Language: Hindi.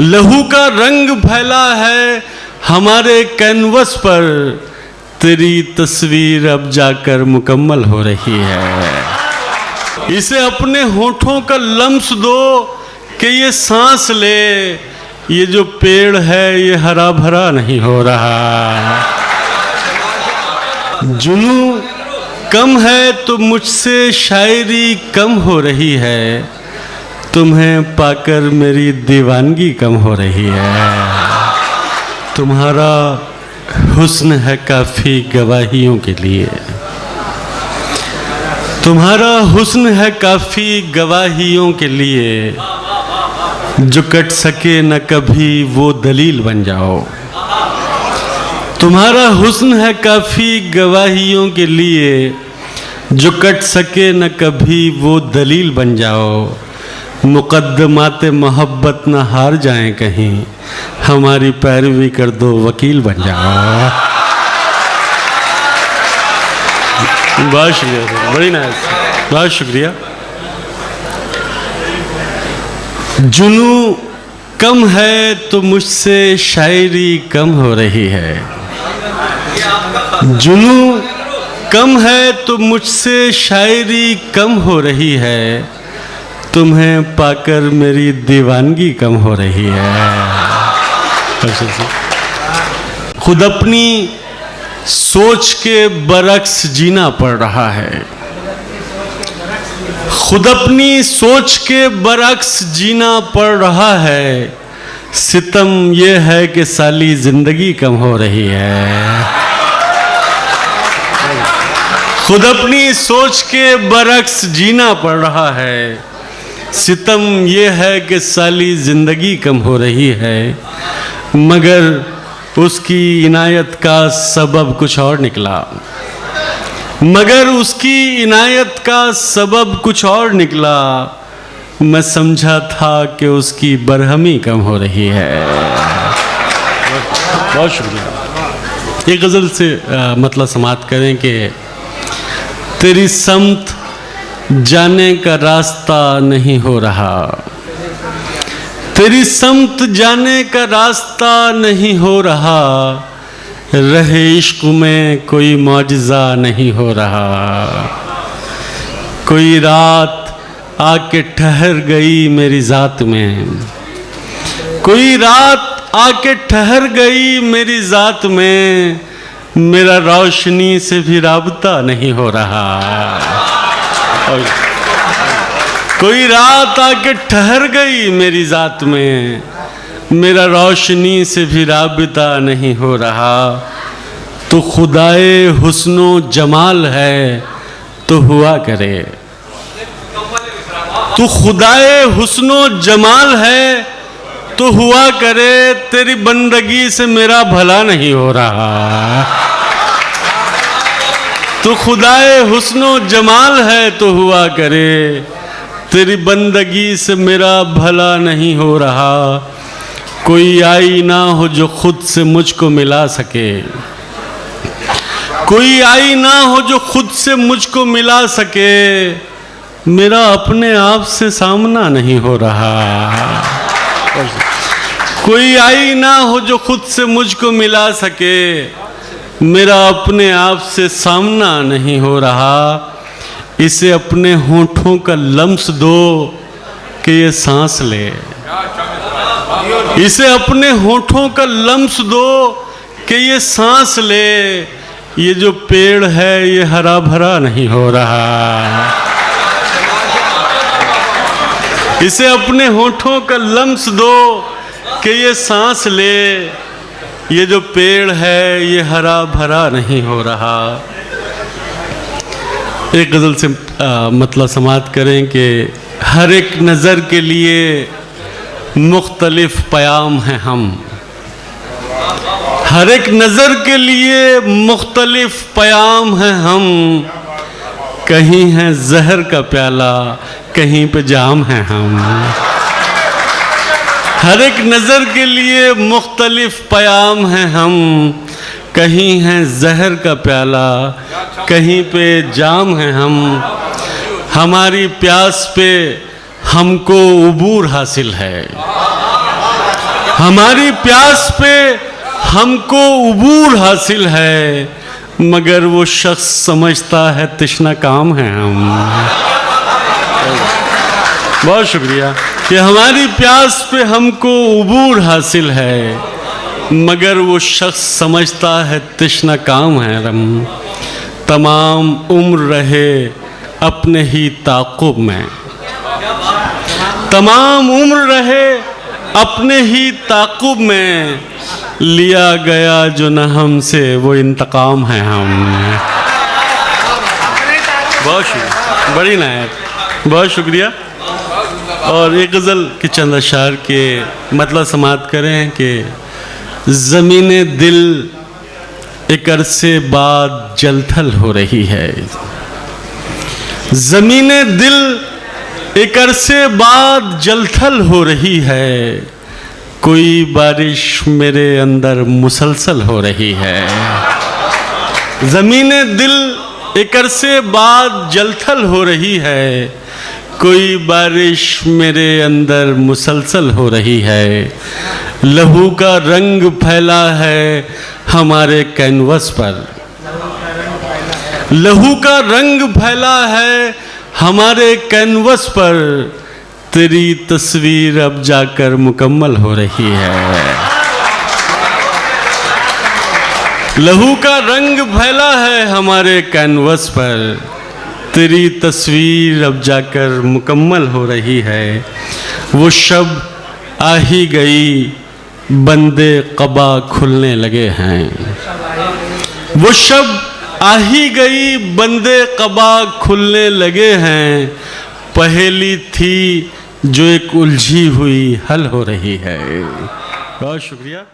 लहू का रंग फैला है हमारे कैनवस पर, तेरी तस्वीर अब जाकर मुकम्मल हो रही है। इसे अपने होठों का लम्स दो कि ये सांस ले, ये जो पेड़ है ये हरा भरा नहीं हो रहा। जुनून कम है तो मुझसे शायरी कम हो रही है, तुम्हें पाकर मेरी दीवानगी कम हो रही है। तुम्हारा हुस्न है काफ़ी गवाहियों के लिए, तुम्हारा हुस्न है काफ़ी गवाहियों के लिए, जो कट सके न कभी वो दलील बन जाओ। तुम्हारा हुस्न है काफ़ी गवाहियों के लिए, जो कट सके न कभी वो दलील बन जाओ। मुकद्दमात मोहब्बत न हार जाएं कहीं, हमारी पैरवी कर दो वकील बन जाओ। बहुत शुक्रिया, बड़ी नाइस, बहुत शुक्रिया। जुनून कम है तो मुझसे शायरी कम हो रही है, जुनून कम है तो मुझसे शायरी कम हो रही है, तुम्हें पाकर मेरी दीवानगी कम हो रही है। खुद अपनी सोच के बरक्स जीना पड़ रहा है, खुद अपनी सोच के बरक्स जीना पड़ रहा है। सितम ये है कि साली जिंदगी कम हो रही है। खुद अपनी सोच के बरक्स जीना पड़ रहा है, सितम ये है कि साली जिंदगी कम हो रही है। मगर उसकी इनायत का सबब कुछ और निकला, मगर उसकी इनायत का सबब कुछ और निकला। मैं समझा था कि उसकी बरहमी कम हो रही है। बहुत शुक्रिया। ये गज़ल से मतलब समाप्त करें कि तेरी समत जाने का रास्ता नहीं हो रहा, तेरी समत जाने का रास्ता नहीं हो रहा, रहे इश्क में कोई मौजज़ा नहीं हो रहा। कोई रात आके ठहर गई मेरी ज़ात में, कोई रात आके ठहर गई मेरी ज़ात में, मेरा रोशनी से भी राबता नहीं हो रहा। कोई रात आके ठहर गई मेरी ज़ात में, मेरा रोशनी से भी राबता नहीं हो रहा। तो खुदाए हुस्नो जमाल है तो हुआ करे, तो खुदाए हुस्नो जमाल है तो हुआ करे, तेरी बंदगी से मेरा भला नहीं हो रहा। तो खुदाए हुस्नो जमाल है तो हुआ करे, तेरी बंदगी से मेरा भला नहीं हो रहा। कोई आई ना हो जो खुद से मुझको मिला सके, कोई आई ना हो जो खुद से मुझको मिला सके, मेरा अपने आप से सामना नहीं हो रहा। कोई आई ना हो जो खुद से मुझको मिला सके, मेरा अपने आप से सामना नहीं हो रहा। इसे अपने होठों का लम्स दो कि ये सांस ले, इसे अपने होठों का लम्स दो कि ये सांस ले, ये जो पेड़ है ये हरा भरा नहीं हो रहा। इसे अपने होठों का लम्स दो कि ये सांस ले, ये जो पेड़ है ये हरा भरा नहीं हो रहा। एक गज़ल से मतलब समाप्त करें कि हर एक नज़र के लिए मुख्तलिफ पयाम हैं हम, हर एक नज़र के लिए मुख्तलिफ पयाम हैं हम। कहीं है जहर का प्याला, कहीं पे जाम हैं हम। हर एक नज़र के लिए मुख्तलिफ पयाम हैं हम, कहीं है जहर का प्याला, कहीं पे जाम हैं हम। हमारी प्यास पे हमको उबूर हासिल है, हमारी प्यास पे हमको उबूर हासिल है, मगर वो शख्स समझता है तृष्णा काम है हम। बहुत शुक्रिया कि हमारी प्यास पे हमको उबूर हासिल है, मगर वो शख्स समझता है तृष्णा काम है हम। तमाम उम्र रहे अपने ही ताक़ुब में, तमाम उम्र रहे अपने ही ताक़ुब में, लिया गया जो न हमसे वो इंतकाम है हम। बहुत शुक्रिया, बड़ी नायक, बहुत शुक्रिया। और एक गज़ल के चंद अशार के मतलब समाप्त करें कि ज़मीने दिल एक अरसे बाद जलथल हो रही है, ज़मीने दिल एक अरसे बाद जलथल हो रही है, कोई बारिश मेरे अंदर मुसलसल हो रही है। ज़मीने दिल एक अरसे बाद जलथल हो रही है, कोई बारिश मेरे अंदर मुसलसल हो रही है। लहू का रंग फैला है हमारे कैनवस पर, लहू का रंग फैला है हमारे कैनवस पर, तेरी तस्वीर अब जाकर मुकम्मल हो रही है। लहू का रंग फैला है हमारे कैनवस पर, तेरी तस्वीर अब जाकर मुकम्मल हो रही है। वो शब आ ही गई, बंदे क़बा खुलने लगे हैं। वो शब आ ही गई, बंदे क़बा खुलने लगे हैं। पहेली थी जो एक उलझी हुई हल हो रही है। बहुत शुक्रिया।